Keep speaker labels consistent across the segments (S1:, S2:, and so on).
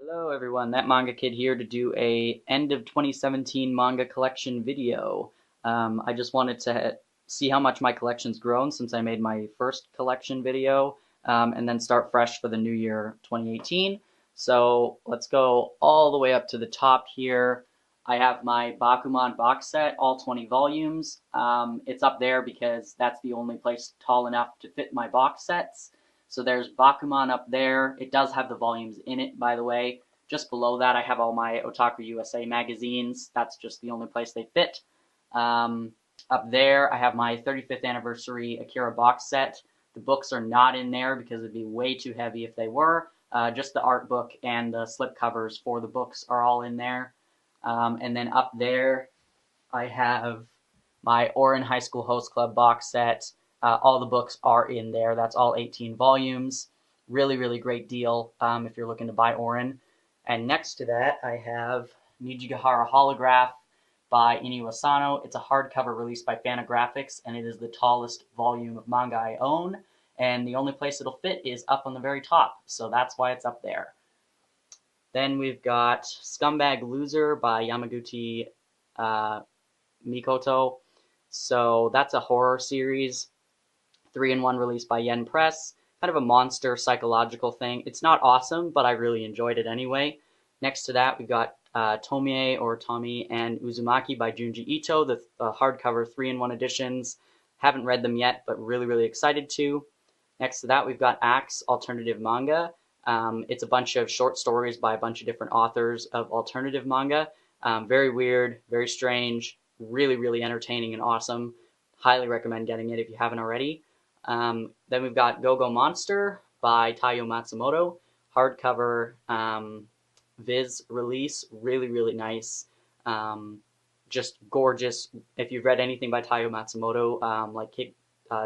S1: Hello everyone, that manga kid here to do a end of 2017 manga collection video. I just wanted to see how much my collection's grown since I made my first collection video, and then start fresh for the new year 2018. So let's go all the way up to the top here. I have my Bakuman box set, all 20 volumes. It's up there because that's the only place tall enough to fit my box sets. So there's Bakuman up there. It does have the volumes in it, by the way. Just below that, I have all my Otaku USA magazines. That's just the only place they fit. Up there, I have my 35th anniversary Akira box set. The books are not in there because it'd be way too heavy if they were. Just the art book and the slipcovers for the books are all in there. And then up there, I have my Ouran High School Host Club box set. All the books are in there. That's all 18 volumes. Really, really great deal if you're looking to buy Ouran. And next to that, I have Nijigahara Holograph by Inu Asano. It's a hardcover released by Fantagraphics, and it is the tallest volume of manga I own. And the only place it'll fit is up on the very top, so that's why it's up there. Then we've got Scumbag Loser by Yamaguchi Mikoto. So that's a horror series, 3-in-1 released by Yen Press. Kind of a monster psychological thing. It's not awesome, but I really enjoyed it anyway. Next to that, we've got Tomie or Tommy and Uzumaki by Junji Ito, the hardcover 3-in-1 editions. Haven't read them yet, but really, really excited to. Next to that, we've got Axe Alternative Manga. It's a bunch of short stories by a bunch of different authors of alternative manga. Very weird, very strange, really, really entertaining and awesome. Highly recommend getting it if you haven't already. Then we've got Go-Go Monster by Taiyo Matsumoto. Hardcover Viz release. Really, really nice. Just gorgeous. If you've read anything by Taiyo Matsumoto, like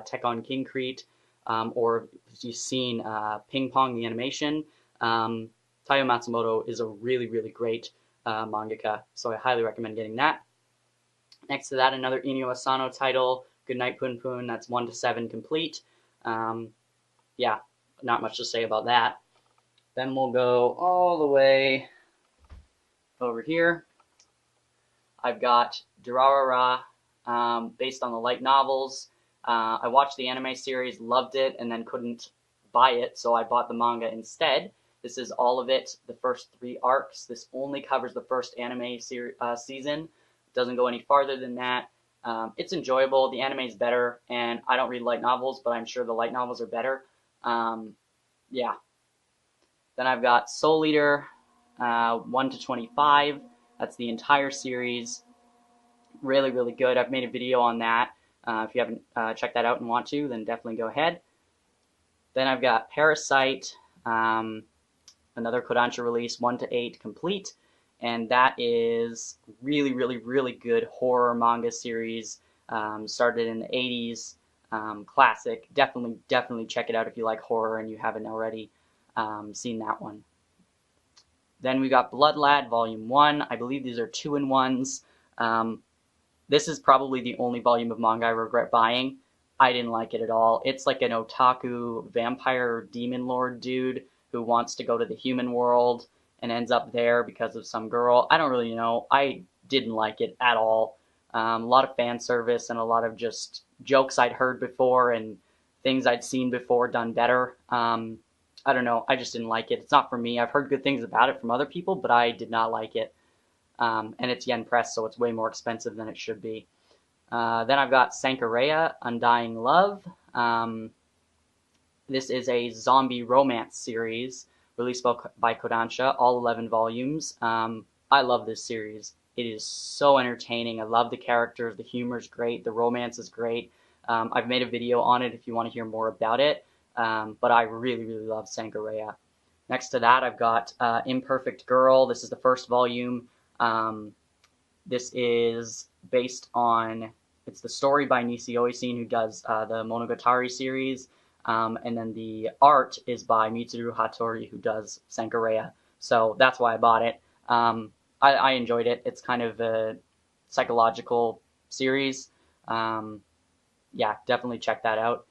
S1: Tech on Kincrete, or if you've seen Ping Pong, the animation, Taiyo Matsumoto is a really, really great mangaka. So I highly recommend getting that. Next to that, another Inu Asano title, Goodnight Pun Pun. That's 1 to 7 complete. Yeah, not much to say about that. Then we'll go all the way over here. I've got Durarara, based on the light novels. I watched the anime series, loved it, and then couldn't buy it, so I bought the manga instead. This is all of it, the first 3 arcs. This only covers the first anime season. It doesn't go any farther than that. It's enjoyable. The anime is better, and I don't read light novels, but I'm sure the light novels are better. Yeah. Then I've got Soul Eater, 1 to 25. That's the entire series. Really, really good. I've made a video on that. If you haven't checked that out and want to, then definitely go ahead. Then I've got Parasite, another Kodansha release, 1 to 8 complete. And that is really, really, really good horror manga series. Started in the 80s. Classic. Definitely check it out if you like horror and you haven't already seen that one. Then we got Blood Lad Volume 1. I believe these are 2-in-1s. This is probably the only volume of manga I regret buying. I didn't like it at all. It's like an otaku vampire demon lord dude who wants to go to the human world and ends up there because of some girl. I don't really know. I didn't like it at all. A lot of fan service and a lot of just jokes I'd heard before and things I'd seen before done better. I don't know. I just didn't like it. It's not for me. I've heard good things about it from other people, but I did not like it. And it's Yen Press, so it's way more expensive than it should be. Then I've got Sankareya, Undying Love. This is a zombie romance series released by Kodansha, all 11 volumes. I love this series. It is so entertaining. I love the characters. The humor is great. The romance is great. I've made a video on it if you want to hear more about it. But I really, really love Sankareya. Next to that, I've got Imperfect Girl. This is the first volume. This is based on, it's the story by Nisio Oisin, who does the Monogatari series. And then the art is by Mitsuru Hattori, who does Sankareya. So that's why I bought it. I enjoyed it. It's kind of a psychological series. Yeah, definitely check that out.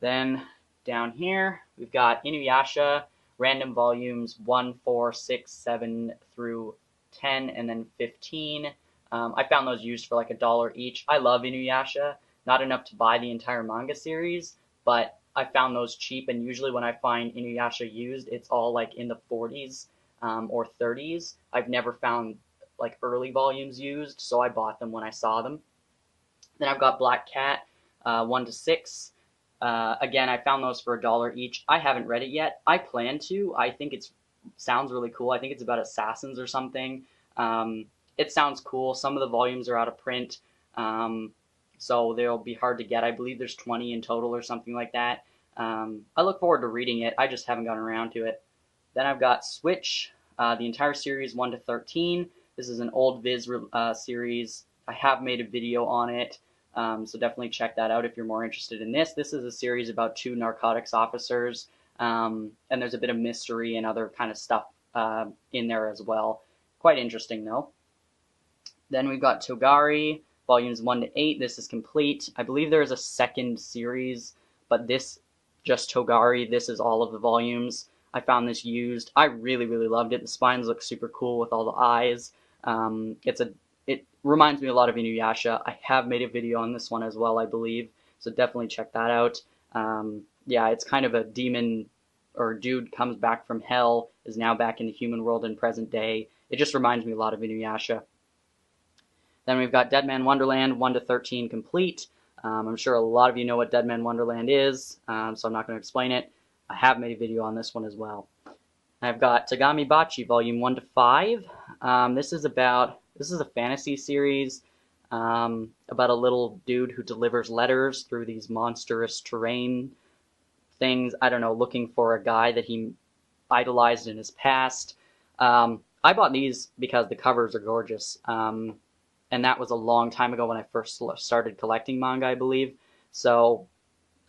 S1: Then down here, we've got Inuyasha, random volumes 1, 4, 6, 7 through 10, and then 15. I found those used for like $1 each. I love Inuyasha, not enough to buy the entire manga series, but I found those cheap, and usually when I find Inuyasha used, it's all like in the 40s or 30s. I've never found like early volumes used, so I bought them when I saw them. Then I've got Black Cat 1 to 6. Again, I found those for $1 each. I haven't read it yet. I plan to. I think it sounds really cool. I think it's about assassins or something. It sounds cool. Some of the volumes are out of print, so they'll be hard to get. I believe there's 20 in total or something like that. I look forward to reading it. I just haven't gotten around to it. Then I've got Switch, the entire series 1 to 13. This is an old Viz series. I have made a video on it, so definitely check that out if you're more interested in this. This is a series about 2 narcotics officers, and there's a bit of mystery and other kind of stuff in there as well. Quite interesting, though. Then we've got Togari, volumes 1 to 8. This is complete. I believe there is a second series, but this, just Togari, this is all of the volumes. I found this used. I really, really loved it. The spines look super cool with all the eyes. It reminds me a lot of Inuyasha. I have made a video on this one as well, I believe, so definitely check that out. Yeah, it's kind of a demon or dude comes back from hell, is now back in the human world in present day. It just reminds me a lot of Inuyasha. Then we've got Dead Man Wonderland 1 to 13 complete. I'm sure a lot of you know what Dead Man Wonderland is, so I'm not going to explain it. I have made a video on this one as well. I've got Tagami Bachi volume 1 to 5. This is a fantasy series about a little dude who delivers letters through these monstrous terrain things. I don't know, looking for a guy that he idolized in his past. I bought these because the covers are gorgeous. And that was a long time ago when I first started collecting manga, I believe. So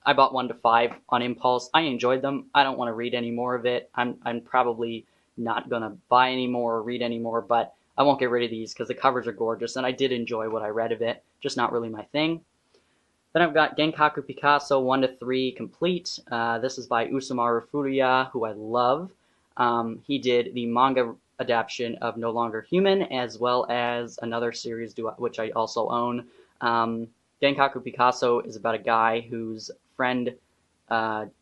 S1: I bought 1 to 5 on impulse. I enjoyed them. I don't want to read any more of it. I'm probably not going to buy any more or read any more, but I won't get rid of these because the covers are gorgeous, and I did enjoy what I read of it, just not really my thing. Then I've got Genkaku Picasso 1 to 3 complete. This is by Usamaru Furuya, who I love. He did the manga adaptation of No Longer Human, as well as another series which I also own. Genkaku Picasso is about a guy whose friend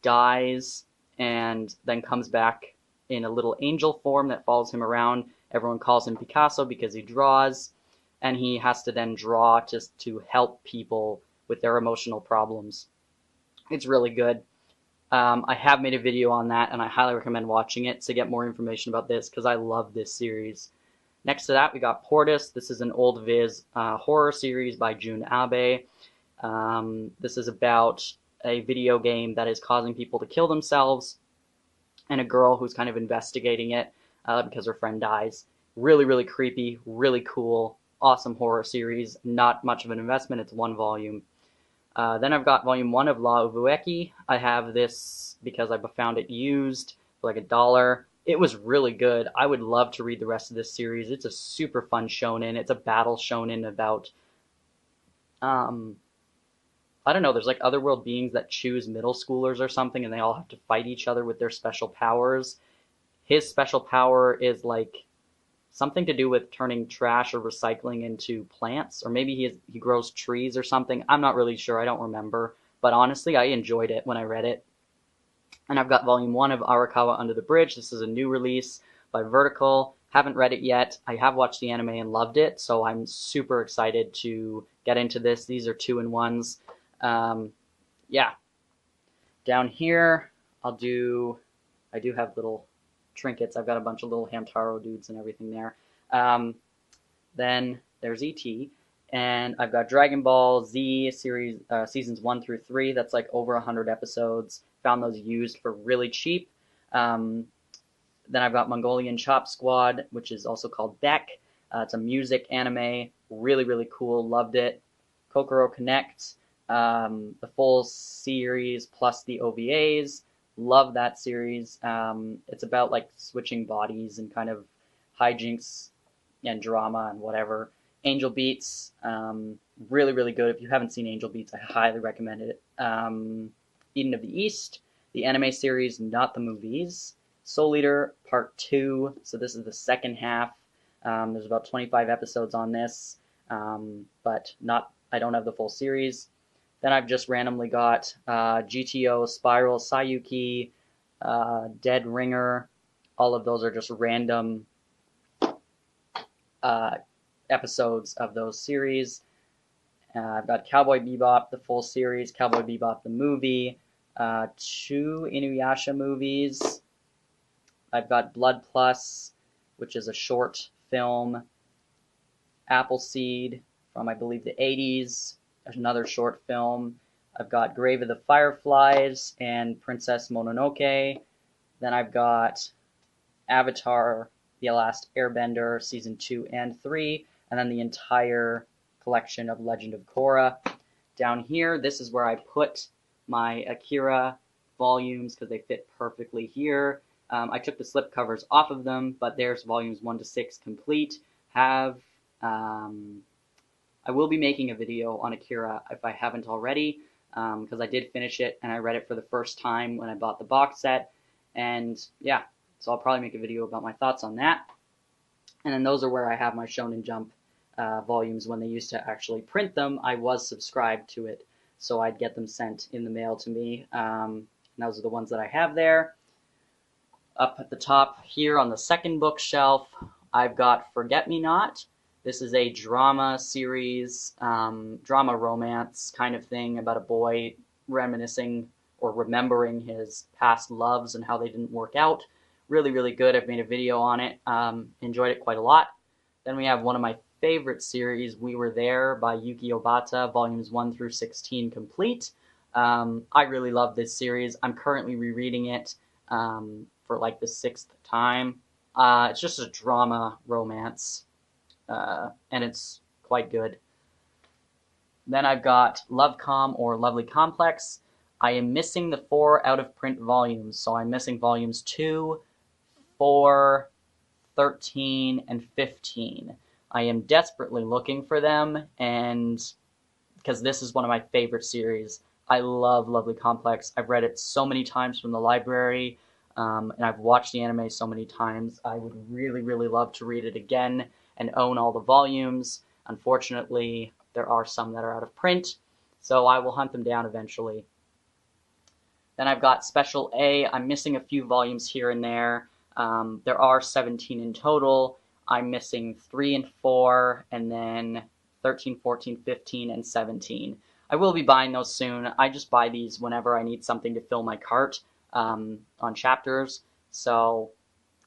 S1: dies and then comes back in a little angel form that follows him around. Everyone calls him Picasso because he draws, and he has to then draw just to help people with their emotional problems. It's really good. I have made a video on that, and I highly recommend watching it to get more information about this, because I love this series. Next to that, we got Portis. This is an old Viz horror series by Jun Abe. This is about a video game that is causing people to kill themselves, and a girl who's kind of investigating it because her friend dies. Really, really creepy, really cool, awesome horror series. Not much of an investment. It's 1 volume. Then I've got volume 1 of La Uvueki. I have this because I found it used for like $1. It was really good. I would love to read the rest of this series. It's a super fun shonen. It's a battle shonen about, I don't know, there's like otherworld beings that choose middle schoolers or something, and they all have to fight each other with their special powers. His special power is like something to do with turning trash or recycling into plants, or maybe he grows trees or something. I'm not really sure. I don't remember. But honestly, I enjoyed it when I read it. And I've got volume 1 of Arakawa Under the Bridge. This is a new release by Vertical. Haven't read it yet. I have watched the anime and loved it, so I'm super excited to get into this. These are 2-in-1s. Yeah. Down here, I do have little trinkets. I've got a bunch of little Hamtaro dudes and everything there. Then there's E.T., and I've got Dragon Ball Z series seasons 1 through 3. That's like over 100 episodes. Found those used for really cheap. Then I've got Mongolian Chop Squad, which is also called Beck. It's a music anime. Really, really cool. Loved it. Kokoro Connect, the full series plus the OVAs. Love that series. It's about like switching bodies and kind of hijinks and drama and whatever. Angel Beats, really, really good. If you haven't seen Angel Beats, I highly recommend it. Eden of the East, the anime series, not the movies. Soul Eater Part 2, so this is the second half. There's about 25 episodes on this, but I don't have the full series. Then I've just randomly got GTO, Spiral, Sayuki, Dead Ringer. All of those are just random episodes of those series. I've got Cowboy Bebop, the full series, Cowboy Bebop, the movie, 2 Inuyasha movies. I've got Blood Plus, which is a short film, Appleseed from, I believe, the 80s, another short film. I've got Grave of the Fireflies and Princess Mononoke. Then I've got Avatar, The Last Airbender, Season 2 and 3, and then the entire collection of Legend of Korra. Down here, this is where I put my Akira volumes because they fit perfectly here. I took the slip covers off of them, but there's volumes 1 to 6 complete. I will be making a video on Akira if I haven't already, because I did finish it and I read it for the first time when I bought the box set. And yeah, so I'll probably make a video about my thoughts on that. And then those are where I have my Shonen Jump volumes. When they used to actually print them, I was subscribed to it, so I'd get them sent in the mail to me. And those are the ones that I have there. Up at the top here on the second bookshelf, I've got Forget Me Not. This is a drama series, drama romance kind of thing about a boy reminiscing or remembering his past loves and how they didn't work out. Really, really good. I've made a video on it. Enjoyed it quite a lot. Then we have one of my favorite series, We Were There by Yuki Obata, volumes 1 through 16 complete. I really love this series. I'm currently rereading it for like the 6th time. It's just a drama romance, and it's quite good. Then I've got Lovecom or Lovely Complex. I am missing the 4 out-of-print volumes, so I'm missing volumes 2, 4, 13, and 15. I am desperately looking for them, and because this is one of my favorite series. I love Lovely Complex. I've read it so many times from the library, and I've watched the anime so many times. I would really, really love to read it again and own all the volumes. Unfortunately, there are some that are out of print, so I will hunt them down eventually. Then I've got Special A. I'm missing a few volumes here and there. There are 17 in total. I'm missing 3 and 4, and then 13, 14, 15, and 17. I will be buying those soon. I just buy these whenever I need something to fill my cart on chapters. So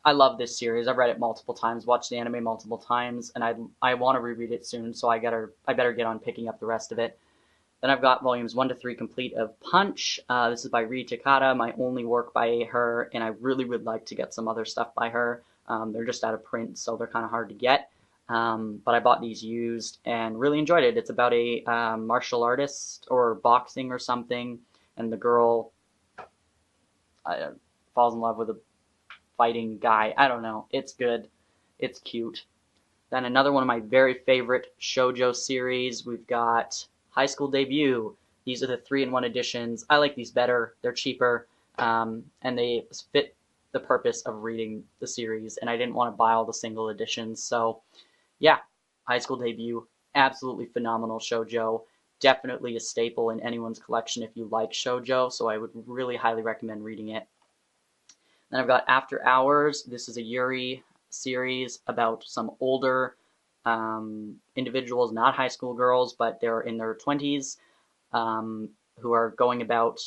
S1: I love this series. I've read it multiple times, watched the anime multiple times, and I want to reread it soon, so I better get on picking up the rest of it. Then I've got volumes 1 to 3 complete of Punch. This is by Rie Takada, my only work by her, and I really would like to get some other stuff by her. They're just out of print, so they're kind of hard to get. But I bought these used and really enjoyed it. It's about a martial artist or boxing or something, and the girl falls in love with a fighting guy. I don't know. It's good. It's cute. Then another one of my very favorite shoujo series, we've got High School Debut. These are the 3-in-1 editions. I like these better. They're cheaper, and they fit the purpose of reading the series, and I didn't want to buy all the single editions. So yeah, High School Debut, absolutely phenomenal shoujo. Definitely a staple in anyone's collection if you like shoujo, so I would really highly recommend reading it. Then I've got After Hours. This is a Yury series about some older individuals, not high school girls, but they're in their 20s, who are going about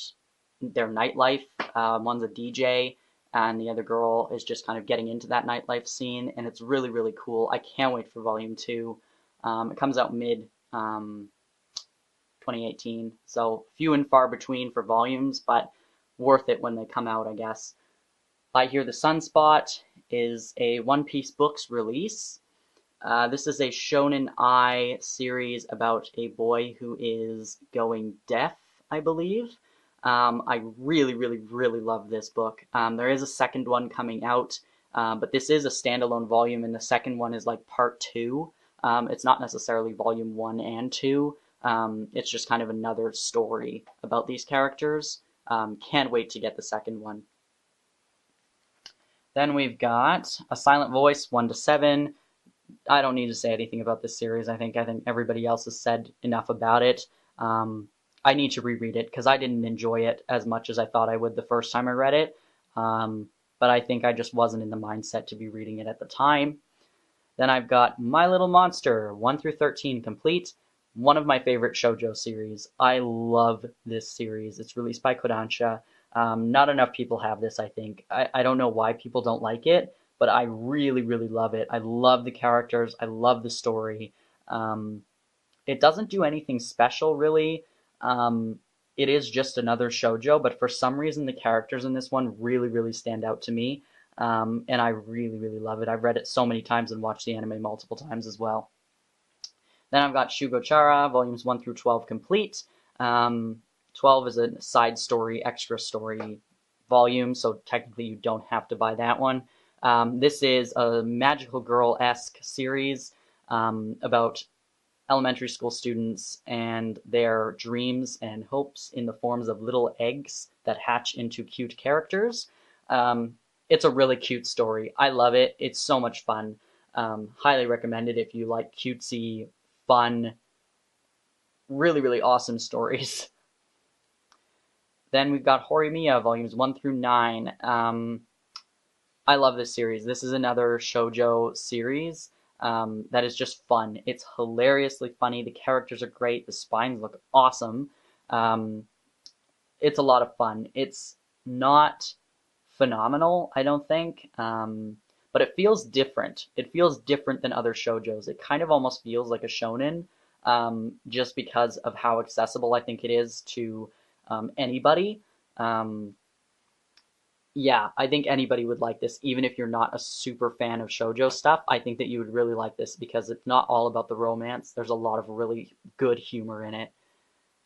S1: their nightlife. One's a DJ, and the other girl is just kind of getting into that nightlife scene, and it's really, really cool. I can't wait for Volume 2. It comes out mid 2018, so few and far between for volumes, but worth it when they come out, I guess. I Hear the Sunspot is a One Piece Books release. This is a Shonen Ai series about a boy who is going deaf, I believe. I really, really, really love this book. There is a second one coming out, but this is a standalone volume, and the second one is like part 2. It's not necessarily volume 1 and 2. It's just kind of another story about these characters. Can't wait to get the second one. Then we've got A Silent Voice, 1 to 7. I don't need to say anything about this series. I think everybody else has said enough about it. I need to reread it because I didn't enjoy it as much as I thought I would the first time I read it. But I think I just wasn't in the mindset to be reading it at the time. Then I've got My Little Monster, 1 through 13 complete. One of my favorite shoujo series. I love this series. It's released by Kodansha. Not enough people have this, I think. I don't know why people don't like it, but I really, really love it. I love the characters. I love the story. It doesn't do anything special, really. It is just another shoujo, but for some reason the characters in this one really, really stand out to me. And I really, really love it. I've read it so many times and watched the anime multiple times as well. Then I've got Shugochara, volumes 1 through 12 complete. 12 is a side story, extra story volume, so technically you don't have to buy that one. This is a magical girl-esque series about elementary school students and their dreams and hopes in the forms of little eggs that hatch into cute characters. It's a really cute story. I love it. It's so much fun. Highly recommend it if you like cutesy, fun, really, really awesome stories. Then we've got Horimiya, volumes 1 through 9. I love this series. This is another shoujo series that is just fun. It's hilariously funny. The characters are great. The spines look awesome. It's a lot of fun. It's not phenomenal, I don't think, but it feels different. It feels different than other shoujos. It kind of almost feels like a shonen, just because of how accessible I think it is to anybody. Yeah, I think anybody would like this, even if you're not a super fan of shoujo stuff. I think that you would really like this because it's not all about the romance. There's a lot of really good humor in it.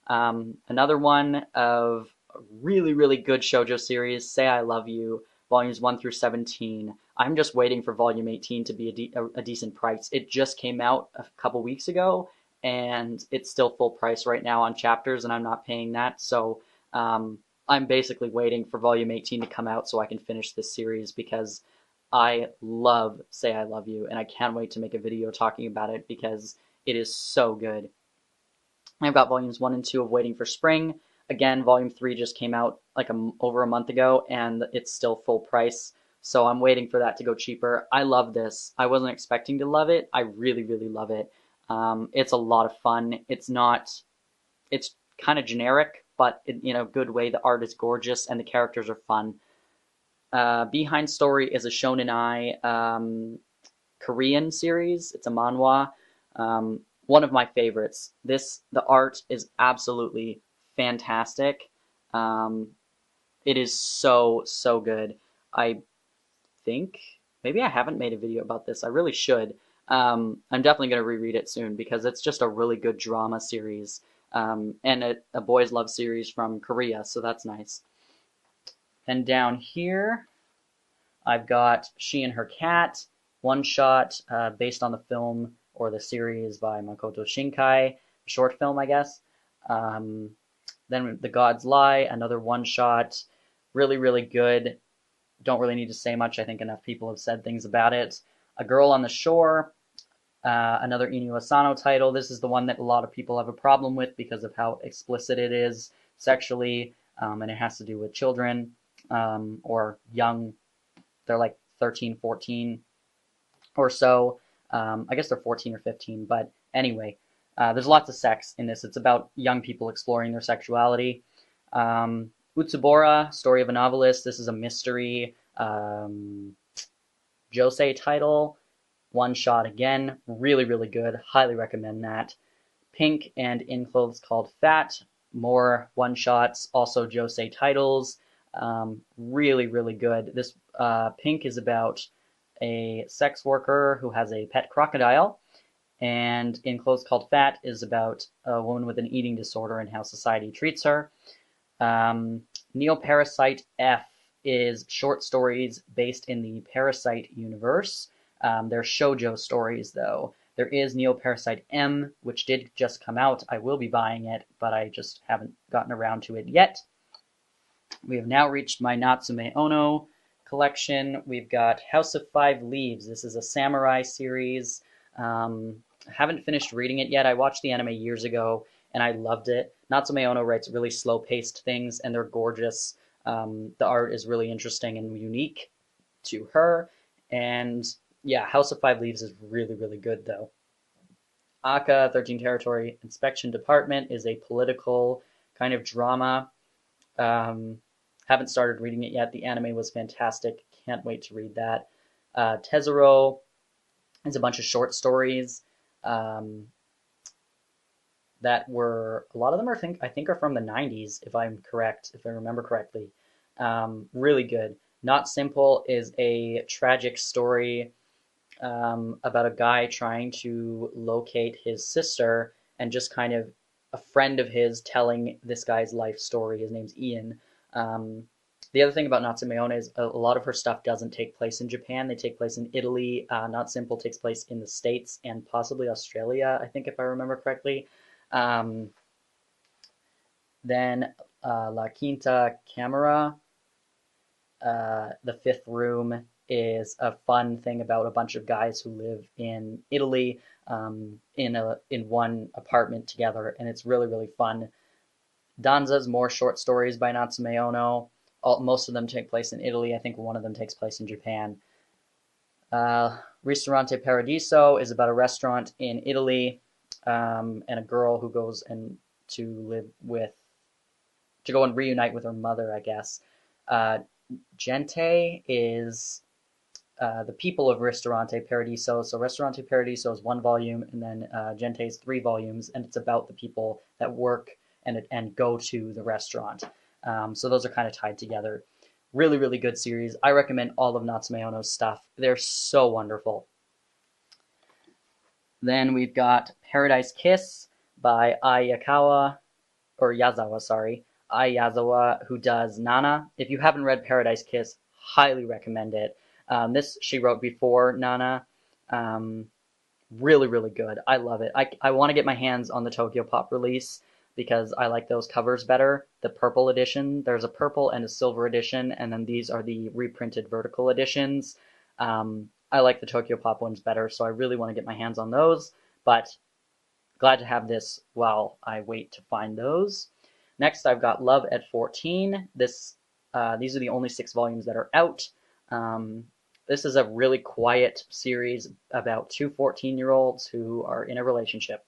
S1: Another one of a really, really good shoujo series, Say I Love You, volumes 1 through 17. I'm just waiting for volume 18 to be a decent price. It just came out a couple weeks ago, and it's still full price right now on chapters, and I'm not paying that. So I'm basically waiting for volume 18 to come out so I can finish this series because I love Say I Love You, and I can't wait to make a video talking about it because it is so good. I've got volumes 1 and 2 of Waiting for Spring. Again, volume 3 just came out like over a month ago, and it's still full price. So I'm waiting for that to go cheaper. I love this. I wasn't expecting to love it. I really, really love it. It's a lot of fun. It's kind of generic, but in a good way. The art is gorgeous, and the characters are fun. Behind Story is a Shonen Ai Korean series. It's a manhwa. One of my favorites. The art is absolutely fantastic. It is so, so good. I think maybe I haven't made a video about this. I really should. I'm definitely going to reread it soon because it's just a really good drama series. And a boys love series from Korea, so that's nice. And down here, I've got She and Her Cat, one shot based on the film or the series by Makoto Shinkai, short film, I guess. Then The Gods Lie, another one shot, really, really good. Don't really need to say much. I think enough people have said things about it. A Girl on the Shore, another Inu Asano title. This is the one that a lot of people have a problem with because of how explicit it is sexually, and it has to do with children or young. They're like 13, 14 or so. I guess they're 14 or 15, but anyway, there's lots of sex in this. It's about young people exploring their sexuality. Utsubora, Story of a Novelist. This is a mystery josei title. One shot again. Really, really good. Highly recommend that. Pink and In Clothes Called Fat. More one shots. Also josei titles. Really, really good. This Pink is about a sex worker who has a pet crocodile. And In Clothes Called Fat is about a woman with an eating disorder and how society treats her. Neo Parasite F is short stories based in the Parasite universe. They're shoujo stories, though. There is Neo Parasite M, which did just come out. I will be buying it, but I just haven't gotten around to it yet. We have now reached my Natsume Ono collection, we've got House of Five Leaves. This is a samurai series. I haven't finished reading it yet. I watched the anime years ago, and I loved it. Natsume Ono writes really slow-paced things, and they're gorgeous. The art is really interesting and unique to her. And yeah, House of Five Leaves is really, really good, though. Aka, 13 Territory Inspection Department, is a political kind of drama. Haven't started reading it yet. The anime was fantastic. Can't wait to read that. Tezero is a bunch of short stories that were, a lot of them are, I think are from the 90s, if I'm correct, if I remember correctly. Really good. Not Simple is a tragic story about a guy trying to locate his sister, and just kind of a friend of his telling this guy's life story. His name's Ian. The other thing about Natsume Ono is a lot of her stuff doesn't take place in Japan. They take place in Italy. Not Simple takes place in the States and possibly Australia, I think, if I remember correctly. Then La Quinta Camera, The Fifth Room, is a fun thing about a bunch of guys who live in Italy in one apartment together, and it's really, really fun. Danza's more short stories by Natsume Ono. Most of them take place in Italy. I think one of them takes place in Japan. Ristorante Paradiso is about a restaurant in Italy and a girl who goes to go and reunite with her mother, I guess. Gente is the people of Ristorante Paradiso. So Ristorante Paradiso is 1 volume, and then Gente is 3 volumes, and it's about the people that work and go to the restaurant. So those are kind of tied together. Really, really good series. I recommend all of Natsume Ono's stuff. They're so wonderful. Then we've got Paradise Kiss by Ai Yazawa, sorry. Ai Yazawa, who does Nana. If you haven't read Paradise Kiss, highly recommend it. This she wrote before Nana. Really, really good. I love it. I want to get my hands on the Tokyo Pop release because I like those covers better. The purple edition, there's a purple and a silver edition, and then these are the reprinted vertical editions. I like the Tokyo Pop ones better, so I really want to get my hands on those, but glad to have this while I wait to find those. Next, I've got Love at 14. These are the only 6 volumes that are out. This is a really quiet series about 2 14-year-olds who are in a relationship.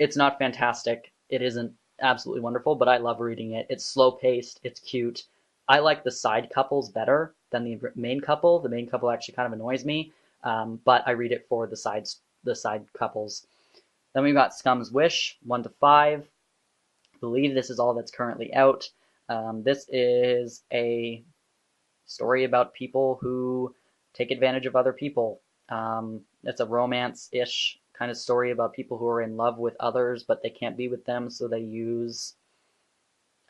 S1: It's not fantastic. It isn't absolutely wonderful, but I love reading it. It's slow-paced. It's cute. I like the side couples better than the main couple. The main couple actually kind of annoys me, but I read it for the side couples. Then we've got Scum's Wish, 1 to 5. I believe this is all that's currently out. This is a story about people who take advantage of other people. It's a romance-ish kind of story about people who are in love with others, but they can't be with them, so they use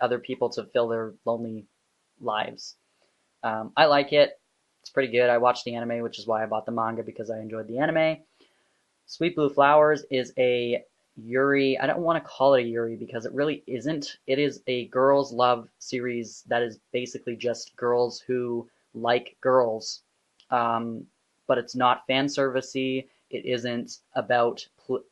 S1: other people to fill their lonely lives. I like it. It's pretty good. I watched the anime, which is why I bought the manga, because I enjoyed the anime. Sweet Blue Flowers is a Yury. I don't want to call it a Yury because it really isn't. It is a girls' love series that is basically just girls who like girls. But it's not fan servicey. It isn't about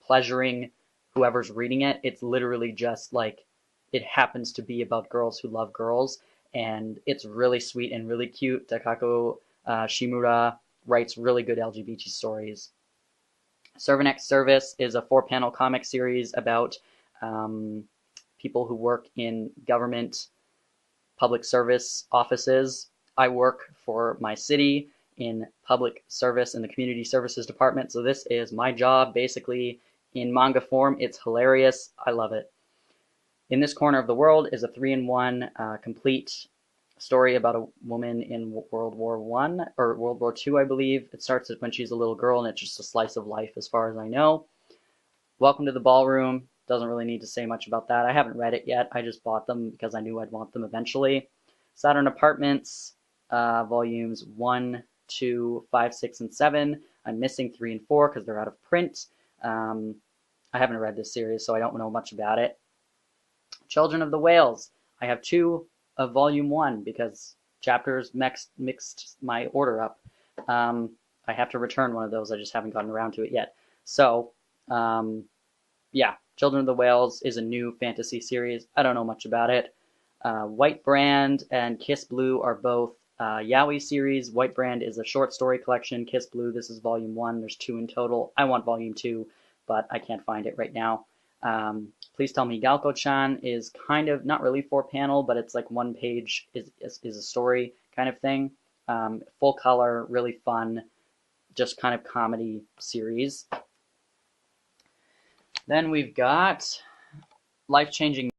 S1: pleasuring whoever's reading it. It's literally just like it happens to be about girls who love girls, and it's really sweet and really cute. Takako Shimura writes really good LGBT stories. Servant X Service is a 4-panel comic series about people who work in government public service offices. I work for my city in public service in the community services department, so this is my job basically in manga form. It's hilarious. I love it. In This Corner of the World is a 3-in-1 complete story about a woman in World War II, I believe. It starts when she's a little girl, and it's just a slice of life as far as I know. Welcome to the Ballroom. Doesn't really need to say much about that. I haven't read it yet. I just bought them because I knew I'd want them eventually. Saturn Apartments, volumes 1, 2, 5, 6, and 7. I'm missing 3 and 4 because they're out of print. I haven't read this series, so I don't know much about it. Children of the Whales. I have 2 of volume 1 because chapters mixed my order up. I have to return one of those. I just haven't gotten around to it yet. So, yeah, Children of the Whales is a new fantasy series. I don't know much about it. White Brand and Kiss Blue are both yaoi series. White Brand is a short story collection. Kiss Blue, this is volume 1. There's 2 in total. I want volume 2, but I can't find it right now. Please Tell Me Galko-chan is kind of not really 4-panel, but it's like 1 page is a story kind of thing. Full color, really fun, just kind of comedy series. Then we've got Life Changing